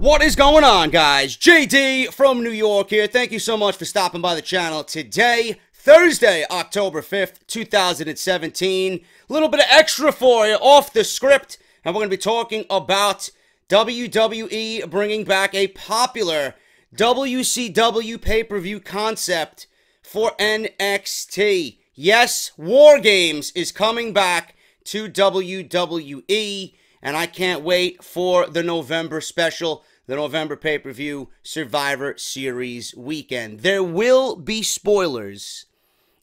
What is going on, guys? JD from New York here. Thank you so much for stopping by the channel today, Thursday, October 5th, 2017. A little bit of extra for you off the script, and we're going to be talking about WWE bringing back a popular WCW pay-per-view concept for NXT. Yes, War Games is coming back to WWE, and I can't wait for the November special, the November pay-per-view Survivor Series weekend. There will be spoilers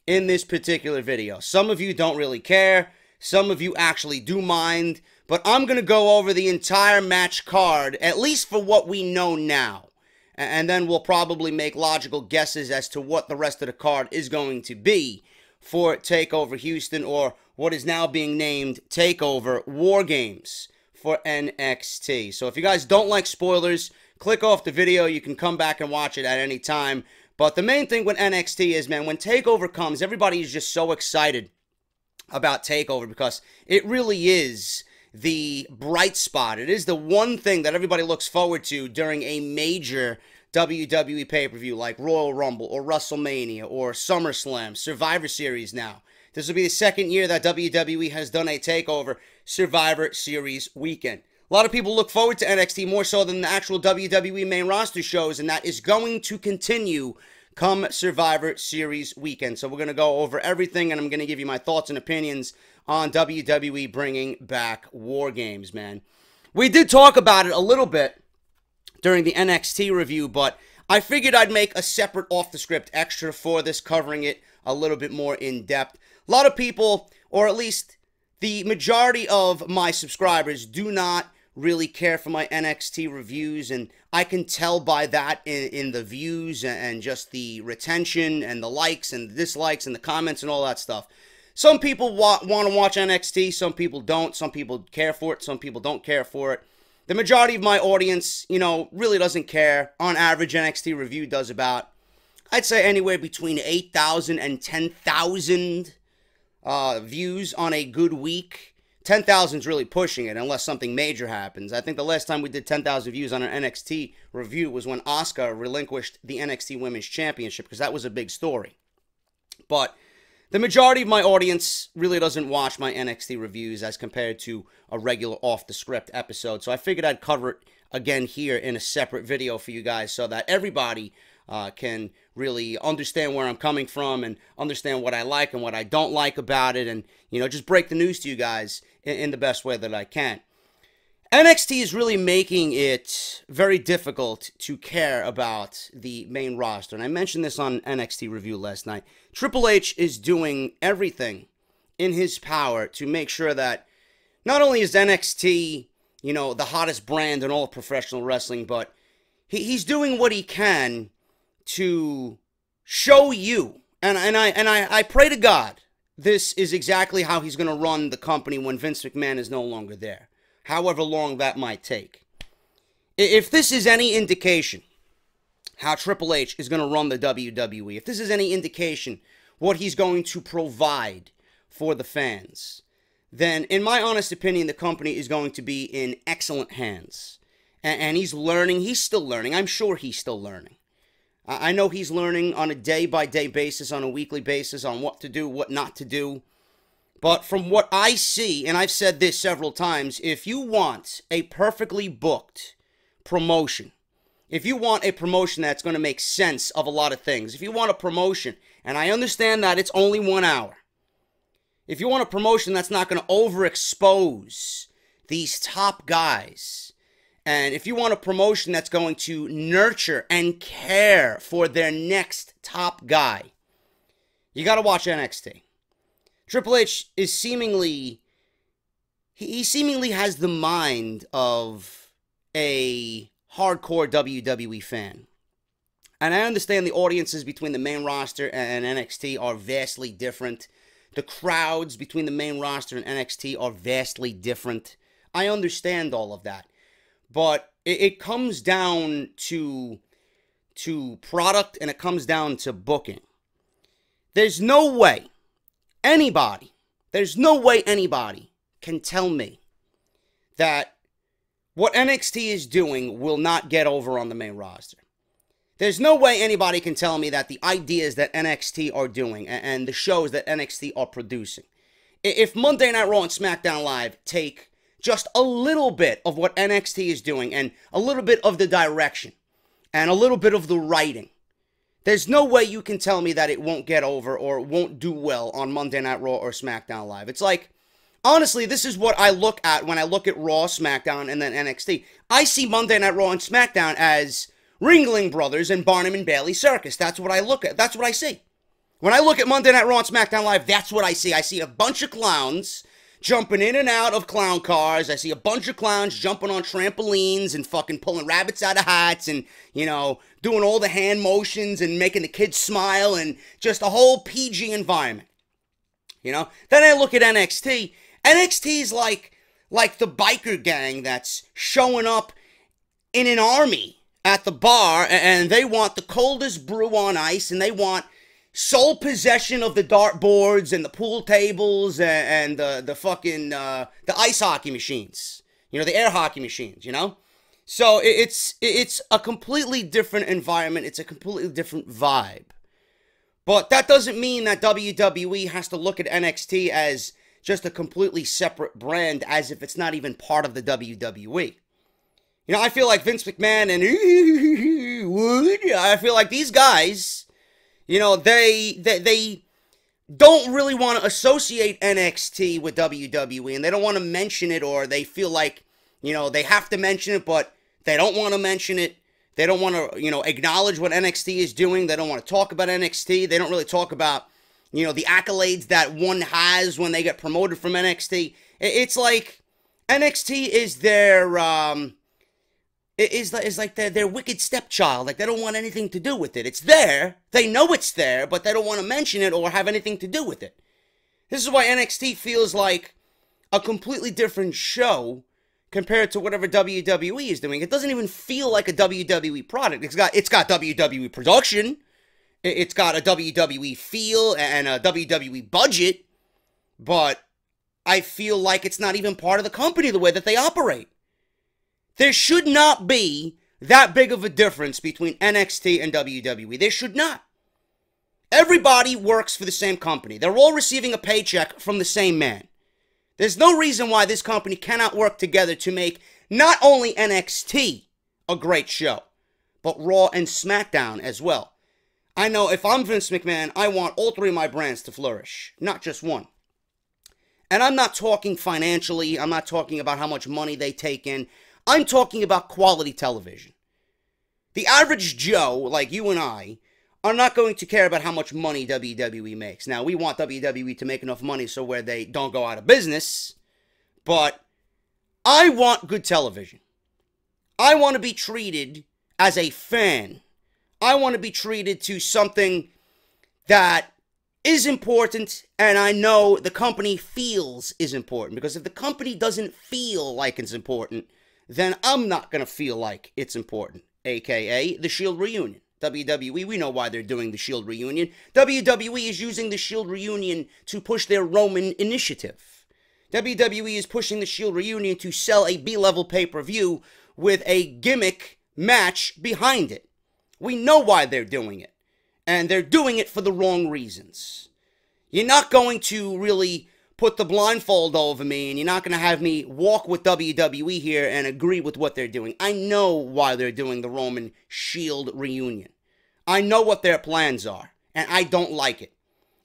in this particular video. Some of you don't really care. Some of you actually do mind. But I'm going to go over the entire match card, at least for what we know now. And then we'll probably make logical guesses as to what the rest of the card is going to be for TakeOver Houston, or what is now being named TakeOver War Games for NXT. So if you guys don't like spoilers, click off the video. You can come back and watch it at any time. But the main thing with NXT is, man, when TakeOver comes, everybody is just so excited about TakeOver because it really is the bright spot. It is the one thing that everybody looks forward to during a major WWE pay-per-view like Royal Rumble or WrestleMania or SummerSlam, Survivor Series now. This will be the second year that WWE has done a TakeOver Survivor Series weekend. A lot of people look forward to NXT more so than the actual WWE main roster shows, and that is going to continue come Survivor Series weekend. So we're going to go over everything, and I'm going to give you my thoughts and opinions on WWE bringing back War Games, man. We did talk about it a little bit during the NXT review, but I figured I'd make a separate off-the-script extra for this, covering it a little bit more in depth. A lot of people, or at least the majority of my subscribers, do not really care for my NXT reviews, and I can tell by that in the views and just the retention and the likes and the dislikes and the comments and all that stuff. Some people want to watch NXT, some people don't, some people care for it, some people don't care for it. The majority of my audience, you know, really doesn't care. On average, NXT review does about, I'd say, anywhere between 8,000 and 10,000 views on a good week. 10,000 is really pushing it unless something major happens. I think the last time we did 10,000 views on an NXT review was when Asuka relinquished the NXT Women's Championship, because that was a big story. But the majority of my audience really doesn't watch my NXT reviews as compared to a regular off-the-script episode. So I figured I'd cover it again here in a separate video for you guys so that everybody can really understand where I'm coming from and understand what I like and what I don't like about it, and, you know, just break the news to you guys in the best way that I can. NXT is really making it very difficult to care about the main roster, and I mentioned this on NXT Review last night. Triple H is doing everything in his power to make sure that not only is NXT, you know, the hottest brand in all of professional wrestling, but he's doing what he can to show you, and I pray to God this is exactly how he's going to run the company when Vince McMahon is no longer there, however long that might take. If this is any indication how Triple H is going to run the WWE, if this is any indication what he's going to provide for the fans, then in my honest opinion, the company is going to be in excellent hands. And he's learning. He's still learning. I'm sure he's still learning. I know he's learning on a day-by-day basis, on a weekly basis, on what to do, what not to do. But from what I see, and I've said this several times, if you want a perfectly booked promotion, if you want a promotion that's going to make sense of a lot of things, if you want a promotion, and I understand that it's only 1 hour, if you want a promotion that's not going to overexpose these top guys, and if you want a promotion that's going to nurture and care for their next top guy, you got to watch NXT. Triple H is seemingly, he seemingly has the mind of a hardcore WWE fan. And I understand the audiences between the main roster and NXT are vastly different. The crowds between the main roster and NXT are vastly different. I understand all of that. But it comes down to product, and it comes down to booking. There's no way anybody can tell me that what NXT is doing will not get over on the main roster. There's no way anybody can tell me that the ideas that NXT are doing and the shows that NXT are producing, if Monday Night Raw and SmackDown Live take just a little bit of what NXT is doing and a little bit of the direction and a little bit of the writing, there's no way you can tell me that it won't get over or won't do well on Monday Night Raw or SmackDown Live. It's like, honestly, this is what I look at when I look at Raw, SmackDown, and then NXT. I see Monday Night Raw and SmackDown as Ringling Brothers and Barnum and Bailey Circus. That's what I look at. That's what I see. When I look at Monday Night Raw and SmackDown Live, that's what I see. I see a bunch of clowns jumping in and out of clown cars. I see a bunch of clowns jumping on trampolines and fucking pulling rabbits out of hats and, you know, doing all the hand motions and making the kids smile and just a whole PG environment. You know? Then I look at NXT. NXT is like the biker gang that's showing up in an army at the bar, and they want the coldest brew on ice, and they want sole possession of the dartboards and the pool tables and the fucking the ice hockey machines, you know, the air hockey machines, you know. So it's a completely different environment. It's a completely different vibe. But that doesn't mean that WWE has to look at NXT as just a completely separate brand, as if it's not even part of the WWE. You know, I feel like Vince McMahon and I feel like these guys, you know, they don't really want to associate NXT with WWE, and they don't want to mention it, or they feel like, you know, they have to mention it, but they don't want to mention it. They don't want to, you know, acknowledge what NXT is doing. They don't want to talk about NXT. They don't really talk about, you know, the accolades that one has when they get promoted from NXT. It's like NXT is their is like their wicked stepchild. Like, they don't want anything to do with it. It's there. They know it's there, but they don't want to mention it or have anything to do with it. This is why NXT feels like a completely different show compared to whatever WWE is doing. It doesn't even feel like a WWE product. It's got WWE production. It's got a WWE feel and a WWE budget, but I feel like it's not even part of the company the way that they operate. There should not be that big of a difference between NXT and WWE. There should not. Everybody works for the same company. They're all receiving a paycheck from the same man. There's no reason why this company cannot work together to make not only NXT a great show, but Raw and SmackDown as well. I know if I'm Vince McMahon, I want all three of my brands to flourish, not just one. And I'm not talking financially. I'm not talking about how much money they take in. I'm talking about quality television. The average Joe, like you and I, are not going to care about how much money WWE makes. Now, we want WWE to make enough money so where they don't go out of business, but I want good television. I want to be treated as a fan. I want to be treated to something that is important, and I know the company feels is important. Because if the company doesn't feel like it's important, then I'm not going to feel like it's important. AKA the Shield reunion. WWE, we know why they're doing the Shield reunion. WWE is using the Shield reunion to push their Roman initiative. WWE is pushing the Shield reunion to sell a B-level pay-per-view with a gimmick match behind it. We know why they're doing it. And they're doing it for the wrong reasons. You're not going to really put the blindfold over me, and you're not going to have me walk with WWE here and agree with what they're doing. I know why they're doing the Roman Shield reunion. I know what their plans are, and I don't like it.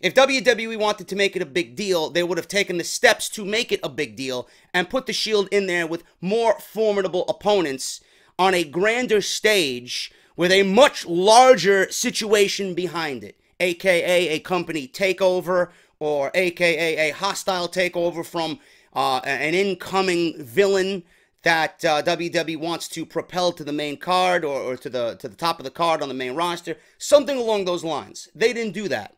If WWE wanted to make it a big deal, they would have taken the steps to make it a big deal and put the Shield in there with more formidable opponents on a grander stage with a much larger situation behind it, aka a company takeover, or aka a hostile takeover from an incoming villain that WWE wants to propel to the main card or to the top of the card on the main roster. Something along those lines. They didn't do that.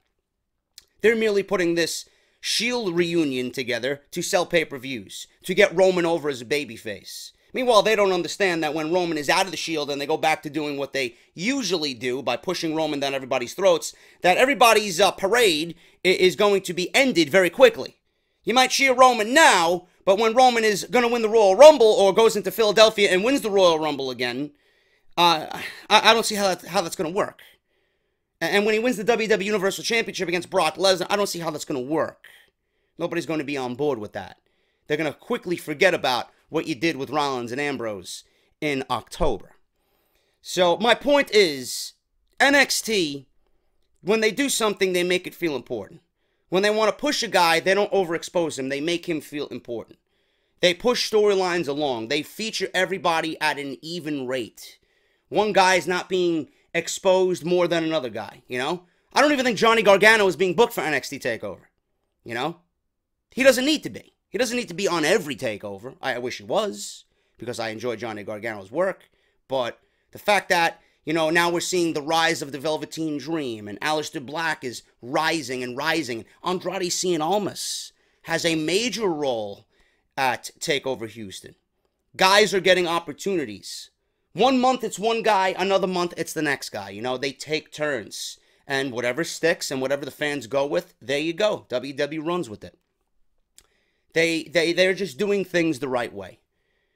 They're merely putting this Shield reunion together to sell pay-per-views, to get Roman over as a babyface. Meanwhile, they don't understand that when Roman is out of the Shield and they go back to doing what they usually do by pushing Roman down everybody's throats, that everybody's parade is going to be ended very quickly. You might cheer Roman now, But when Roman is going to win the Royal Rumble or goes into Philadelphia and wins the Royal Rumble again, I don't see how that's going to work. And when he wins the WWE Universal Championship against Brock Lesnar, I don't see how that's going to work. Nobody's going to be on board with that. They're going to quickly forget about what you did with Rollins and Ambrose in October. So my point is, NXT, when they do something, they make it feel important. When they want to push a guy, they don't overexpose him. They make him feel important. They push storylines along. They feature everybody at an even rate. One guy is not being exposed more than another guy, you know? I don't even think Johnny Gargano is being booked for NXT TakeOver, you know? He doesn't need to be. He doesn't need to be on every TakeOver. I wish he was, because I enjoy Johnny Gargano's work. But the fact that, you know, now we're seeing the rise of the Velveteen Dream, and Aleister Black is rising and rising. Andrade Cien Almas has a major role at TakeOver Houston. Guys are getting opportunities. One month it's one guy, another month it's the next guy. You know, they take turns. And whatever sticks and whatever the fans go with, there you go. WWE runs with it. They're just doing things the right way.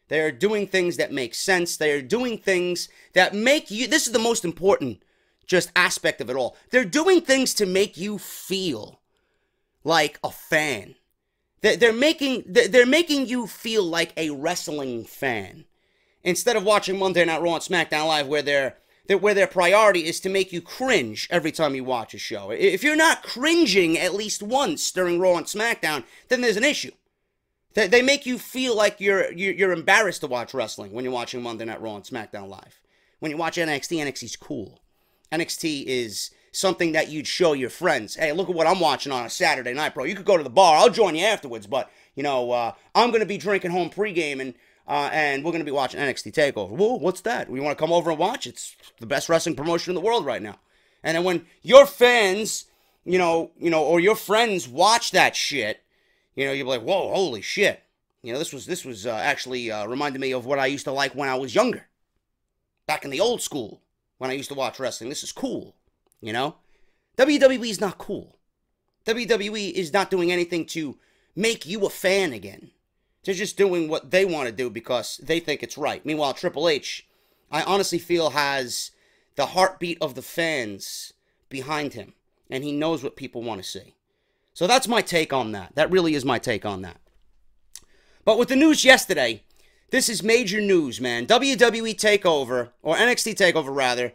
They're doing things that make sense. They're doing things that make you... This is the most important just aspect of it all. They're doing things to make you feel like a fan. They're making you feel like a wrestling fan. Instead of watching Monday Night Raw and SmackDown Live where their priority is to make you cringe every time you watch a show. If you're not cringing at least once during Raw and SmackDown, then there's an issue. They make you feel like you're embarrassed to watch wrestling when you're watching Monday Night Raw and SmackDown Live. When you watch NXT, NXT's cool. NXT is something that you'd show your friends. Hey, look at what I'm watching on a Saturday night, bro. You could go to the bar. I'll join you afterwards, but, you know, I'm going to be drinking home pregame and we're going to be watching NXT TakeOver. Whoa, what's that? We want to come over and watch? It's the best wrestling promotion in the world right now. And then when your fans, you know, or your friends watch that shit, you know, you're like, whoa, holy shit. You know, this was actually reminded me of what I used to like when I was younger. Back in the old school, when I used to watch wrestling. This is cool, you know? WWE is not cool. WWE is not doing anything to make you a fan again. They're just doing what they want to do because they think it's right. Meanwhile, Triple H, I honestly feel, has the heartbeat of the fans behind him. And he knows what people want to see. So that's my take on that. That really is my take on that. But with the news yesterday, this is major news, man. WWE TakeOver, or NXT TakeOver rather,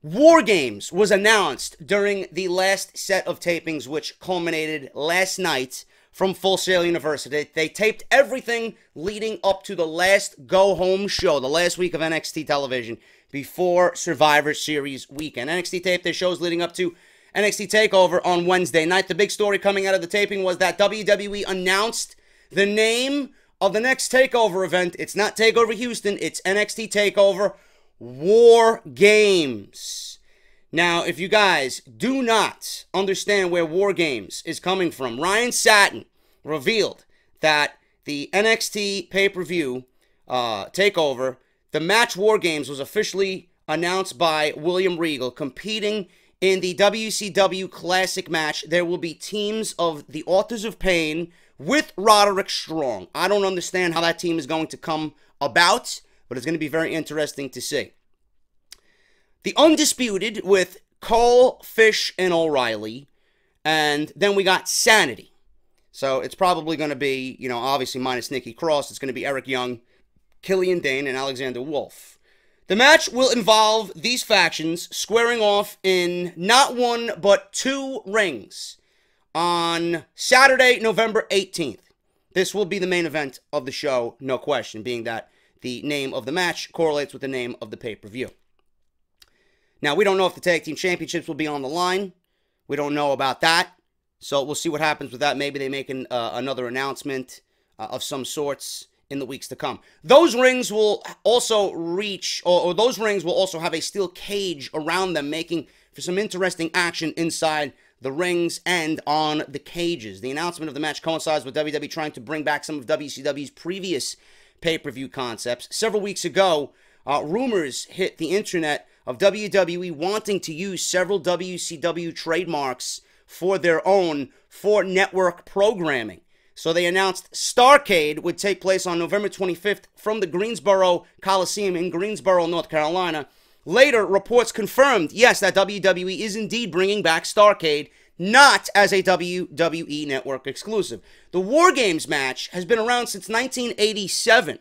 War Games was announced during the last set of tapings, which culminated last night from Full Sail University. They taped everything leading up to the last go-home show, the last week of NXT television, before Survivor Series weekend. NXT taped their shows leading up to NXT TakeOver on Wednesday night. The big story coming out of the taping was that WWE announced the name of the next TakeOver event. It's not TakeOver Houston, it's NXT TakeOver War Games. Now, if you guys do not understand where War Games is coming from, Ryan Satin revealed that the NXT pay-per-view TakeOver, the match War Games, was officially announced by William Regal, competing in the WCW Classic match. There will be teams of the Authors of Pain with Roderick Strong. I don't understand how that team is going to come about, but it's going to be very interesting to see. The Undisputed with Cole, Fish, and O'Reilly. And then we got Sanity. So it's probably going to be, you know, obviously minus Nikki Cross. It's going to be Eric Young, Killian Dane, and Alexander Wolf. The match will involve these factions squaring off in not one, but two rings on Saturday, November 18th. This will be the main event of the show, no question, being that the name of the match correlates with the name of the pay-per-view. Now, we don't know if the Tag Team Championships will be on the line. We don't know about that. So we'll see what happens with that. Maybe they make another announcement of some sorts in the weeks to come. Those rings will also reach, or those rings will also have a steel cage around them, making for some interesting action inside the rings and on the cages. The announcement of the match coincides with WWE trying to bring back some of WCW's previous pay-per-view concepts. Several weeks ago, rumors hit the internet of WWE wanting to use several WCW trademarks for their own, for network programming. So they announced Starrcade would take place on November 25th from the Greensboro Coliseum in Greensboro, North Carolina. Later, reports confirmed, yes, that WWE is indeed bringing back Starrcade, not as a WWE Network exclusive. The War Games match has been around since 1987.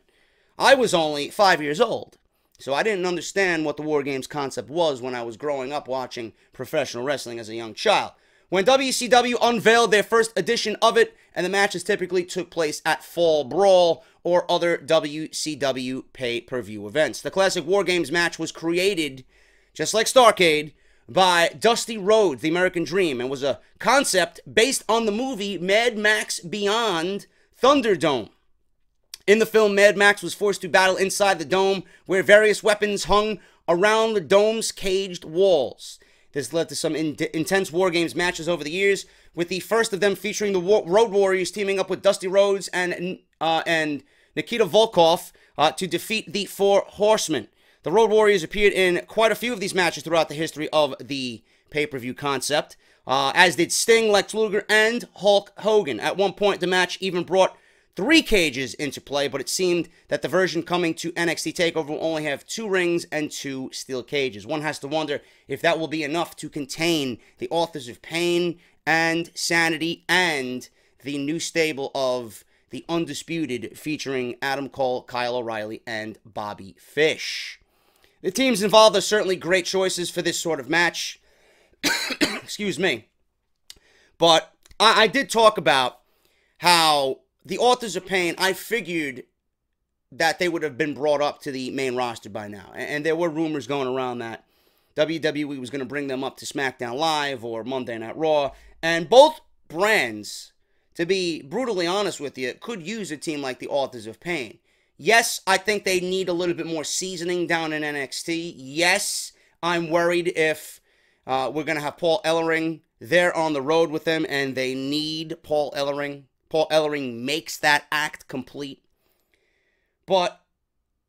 I was only 5 years old, so I didn't understand what the War Games concept was when I was growing up watching professional wrestling as a young child. When WCW unveiled their first edition of it, and the matches typically took place at Fall Brawl or other WCW pay-per-view events. The classic War Games match was created, just like Starrcade, by Dusty Rhodes, the American Dream, and was a concept based on the movie Mad Max Beyond Thunderdome. In the film, Mad Max was forced to battle inside the dome, where various weapons hung around the dome's caged walls. This led to some intense War Games matches over the years, with the first of them featuring the Road Warriors teaming up with Dusty Rhodes and Nikita Volkov to defeat the Four Horsemen. The Road Warriors appeared in quite a few of these matches throughout the history of the pay-per-view concept, as did Sting, Lex Luger, and Hulk Hogan. At one point, the match even brought 3 cages into play, but it seemed that the version coming to NXT TakeOver will only have 2 rings and 2 steel cages. One has to wonder if that will be enough to contain the Authors of Pain and Sanity and the new stable of the Undisputed featuring Adam Cole, Kyle O'Reilly, and Bobby Fish. The teams involved are certainly great choices for this sort of match. Excuse me. But I did talk about how the Authors of Pain, I figured that they would have been brought up to the main roster by now. And there were rumors going around that WWE was going to bring them up to SmackDown Live or Monday Night Raw. And both brands, to be brutally honest with you, could use a team like the Authors of Pain. Yes, I think they need a little bit more seasoning down in NXT. Yes, I'm worried if we're going to have Paul Ellering there on the road with them, and they need Paul Ellering. Paul Ellering makes that act complete. But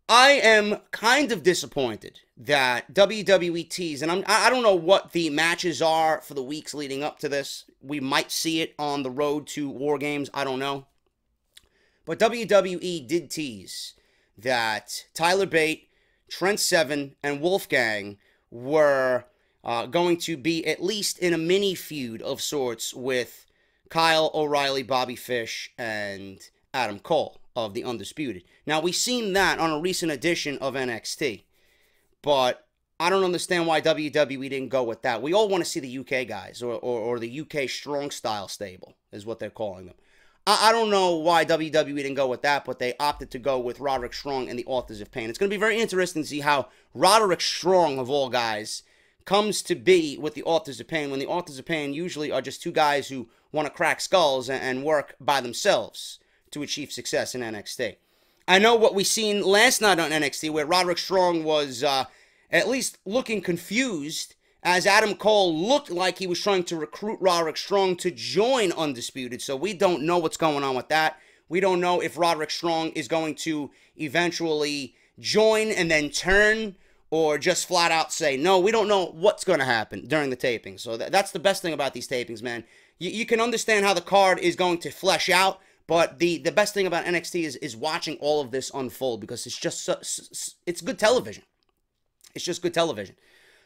I am kind of disappointed that WWE teased, and I don't know what the matches are for the weeks leading up to this. We might see it on the road to War Games. I don't know. But WWE did tease that Tyler Bate, Trent Seven, and Wolfgang were going to be at least in a mini feud of sorts with Kyle O'Reilly, Bobby Fish, and Adam Cole of the Undisputed. Now, we've seen that on a recent edition of NXT, but I don't understand why WWE didn't go with that. We all want to see the UK guys, or the UK Strong Style stable, is what they're calling them. I don't know why WWE didn't go with that, but they opted to go with Roderick Strong and the Authors of Pain. It's going to be very interesting to see how Roderick Strong, of all guys, comes to be with the Authors of Pain, when the Authors of Pain usually are just 2 guys who want to crack skulls and work by themselves to achieve success in NXT. I know what we seen last night on NXT, where Roderick Strong was at least looking confused, as Adam Cole looked like he was trying to recruit Roderick Strong to join Undisputed. So we don't know what's going on with that. We don't know if Roderick Strong is going to eventually join and then turn, or just flat out say no. We don't know what's going to happen during the taping. So that's the best thing about these tapings, man. You can understand how the card is going to flesh out, but the best thing about NXT is watching all of this unfold, because it's just it's good television. It's just good television.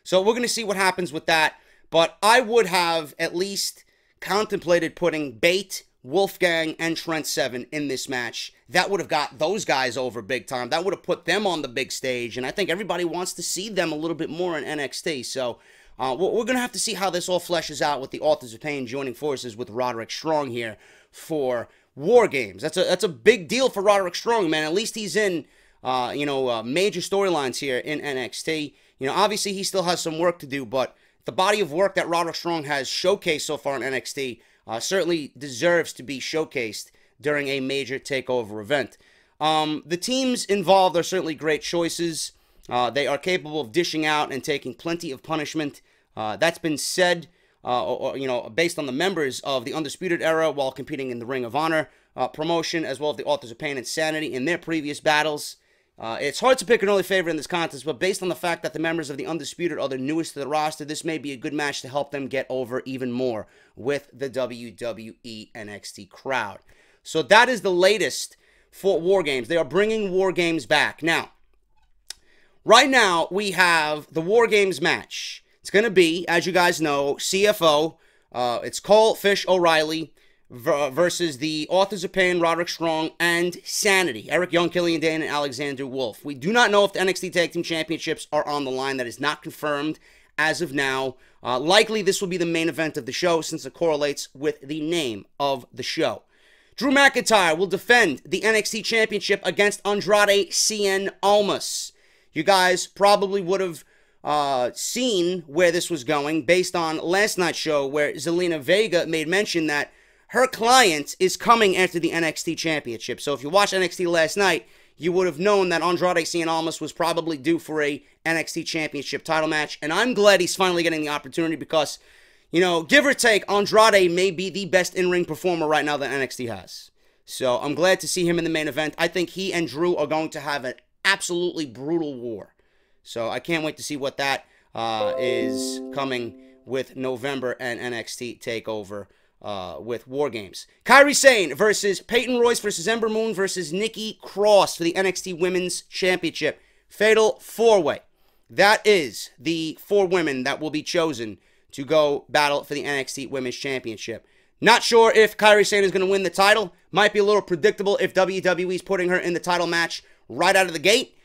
So we're going to see what happens with that. But I would have at least contemplated putting Bate, Wolfgang, and Trent Seven in this match. That would have got those guys over big time. That would have put them on the big stage. And I think everybody wants to see them a little bit more in NXT. So we're going to have to see how this all fleshes out with the Authors of Pain joining forces with Roderick Strong here for War Games. That's a big deal for Roderick Strong, man. At least he's in major storylines here in NXT. Obviously he still has some work to do, but the body of work that Roderick Strong has showcased so far in NXT certainly deserves to be showcased during a major takeover event. The teams involved are certainly great choices. They are capable of dishing out and taking plenty of punishment. That's been said, based on the members of the Undisputed Era while competing in the Ring of Honor promotion, as well as the Authors of Pain and Sanity in their previous battles. It's hard to pick an early favorite in this contest, but based on the fact that the members of the Undisputed are the newest to the roster, this may be a good match to help them get over even more with the WWE NXT crowd. So that is the latest for War Games. They are bringing War Games back. Now, right now, we have the War Games match. It's going to be, as you guys know, CFO. It's Cole, Fish, O'Reilly versus the Authors of Pain, Roderick Strong, and Sanity. Eric Young, Killian Dane, and Alexander Wolf. We do not know if the NXT Tag Team Championships are on the line. That is not confirmed as of now. Likely, this will be the main event of the show since it correlates with the name of the show. Drew McIntyre will defend the NXT Championship against Andrade Cien Almas. You guys probably would have seen where this was going based on last night's show where Zelina Vega made mention that her client is coming after the NXT Championship. So if you watched NXT last night, you would have known that Andrade Cien Almas was probably due for a NXT Championship title match. And I'm glad he's finally getting the opportunity because, you know, give or take, Andrade may be the best in-ring performer right now that NXT has. So I'm glad to see him in the main event. I think he and Drew are going to have an absolutely brutal war. So I can't wait to see what that is coming with November and NXT TakeOver with War Games. Kairi Sane versus Peyton Royce versus Ember Moon versus Nikki Cross for the NXT Women's Championship. Fatal 4-way. That is the 4 women that will be chosen to go battle for the NXT Women's Championship. Not sure if Kairi Sane is going to win the title. Might be a little predictable if WWE is putting her in the title match right out of the gate.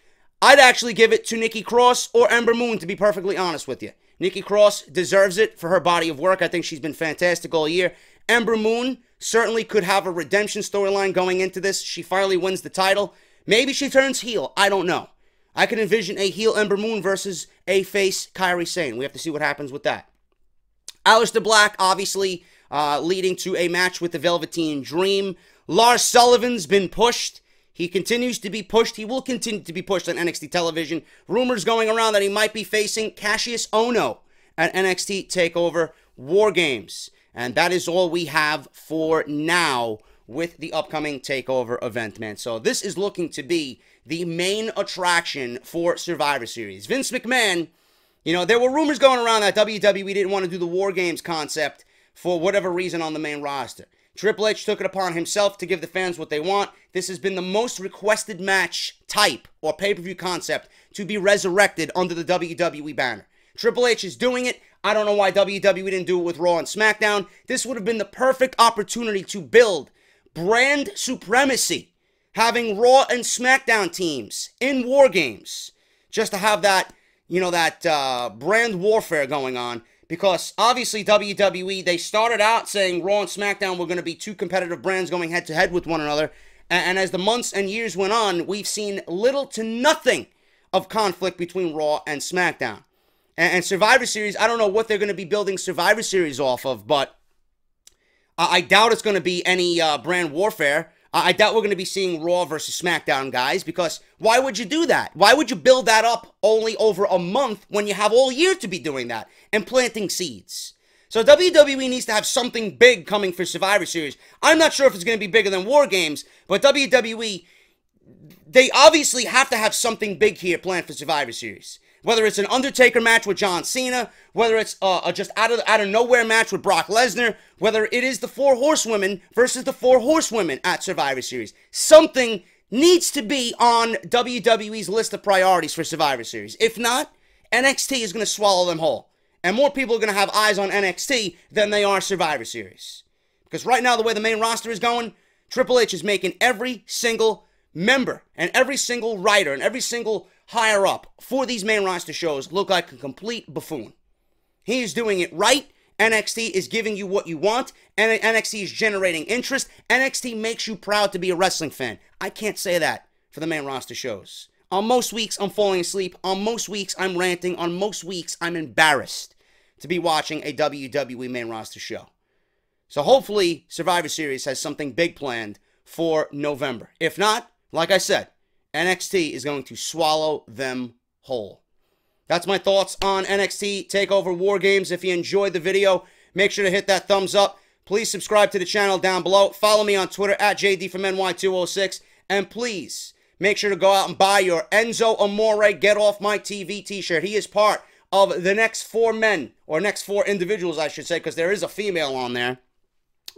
I'd actually give it to Nikki Cross or Ember Moon, to be perfectly honest with you. Nikki Cross deserves it for her body of work. I think she's been fantastic all year. Ember Moon certainly could have a redemption storyline going into this. She finally wins the title. Maybe she turns heel. I don't know. I can envision a heel Ember Moon versus a face Kairi Sane. We have to see what happens with that. Aleister Black, obviously, leading to a match with the Velveteen Dream. Lars Sullivan's been pushed. He continues to be pushed. He will continue to be pushed on NXT television. Rumors going around that he might be facing Cassius Ohno at NXT TakeOver War Games. And that is all we have for now with the upcoming TakeOver event, man. So this is looking to be the main attraction for Survivor Series. Vince McMahon, you know, there were rumors going around that WWE didn't want to do the War Games concept for whatever reason on the main roster. Triple H took it upon himself to give the fans what they want. This has been the most requested match type or pay-per-view concept to be resurrected under the WWE banner. Triple H is doing it. I don't know why WWE didn't do it with Raw and SmackDown. This would have been the perfect opportunity to build brand supremacy, having Raw and SmackDown teams in War Games, just to have that, you know, that brand warfare going on. Because obviously WWE, they started out saying Raw and SmackDown were going to be 2 competitive brands going head-to-head with one another. And as the months and years went on, we've seen little to nothing of conflict between Raw and SmackDown. And Survivor Series, I don't know what they're going to be building Survivor Series off of, but I doubt it's going to be any brand warfare. I doubt we're going to be seeing Raw versus SmackDown guys, because why would you do that? Why would you build that up only over a month when you have all year to be doing that and planting seeds? So WWE needs to have something big coming for Survivor Series. I'm not sure if it's going to be bigger than War Games, but WWE, they obviously have to have something big here planned for Survivor Series. Whether it's an Undertaker match with John Cena, whether it's just out of nowhere match with Brock Lesnar, whether it is the 4 Horsewomen versus the 4 Horsewomen at Survivor Series. Something needs to be on WWE's list of priorities for Survivor Series. If not, NXT is going to swallow them whole. And more people are going to have eyes on NXT than they are Survivor Series. Because right now, the way the main roster is going, Triple H is making every single member and every single writer and every single higher up for these main roster shows look like a complete buffoon. He is doing it right. NXT is giving you what you want, and NXT is generating interest. NXT makes you proud to be a wrestling fan. I can't say that for the main roster shows. On most weeks, I'm falling asleep. On most weeks, I'm ranting. On most weeks, I'm embarrassed to be watching a WWE main roster show. So hopefully, Survivor Series has something big planned for November. If not, like I said, NXT is going to swallow them whole. That's my thoughts on NXT TakeOver War Games. If you enjoyed the video, make sure to hit that thumbs up. Please subscribe to the channel down below. Follow me on Twitter at JDFROMNY206. And please make sure to go out and buy your Enzo Amore Get Off My TV t-shirt. He is part of the next 4 men, or next 4 individuals, I should say, because there is a female on there,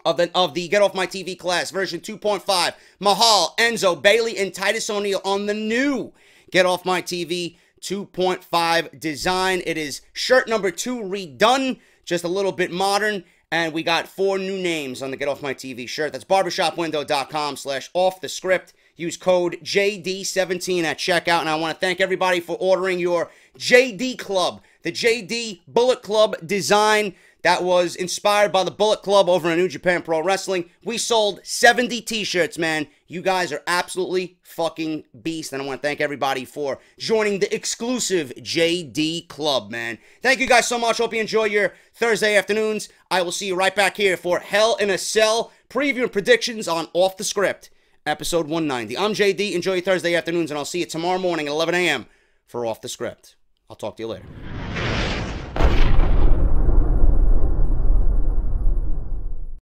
of the Get Off My TV class, version 2.5. Mahal, Enzo, Bailey, and Titus O'Neil on the new Get Off My TV 2.5 design. It is shirt number 2 redone, just a little bit modern. And we got 4 new names on the Get Off My TV shirt. That's barbershopwindow.com/offthescript. Use code JD17 at checkout. And I want to thank everybody for ordering your JD Club, the JD Bullet Club design that was inspired by the Bullet Club over in New Japan Pro Wrestling. We sold 70 t-shirts, man. You guys are absolutely fucking beasts. And I want to thank everybody for joining the exclusive JD Club, man. Thank you guys so much. Hope you enjoy your Thursday afternoons. I will see you right back here for Hell in a Cell preview and predictions on Off the Script, episode 190. I'm JD. Enjoy your Thursday afternoons, and I'll see you tomorrow morning at 11 a.m. for Off the Script. I'll talk to you later.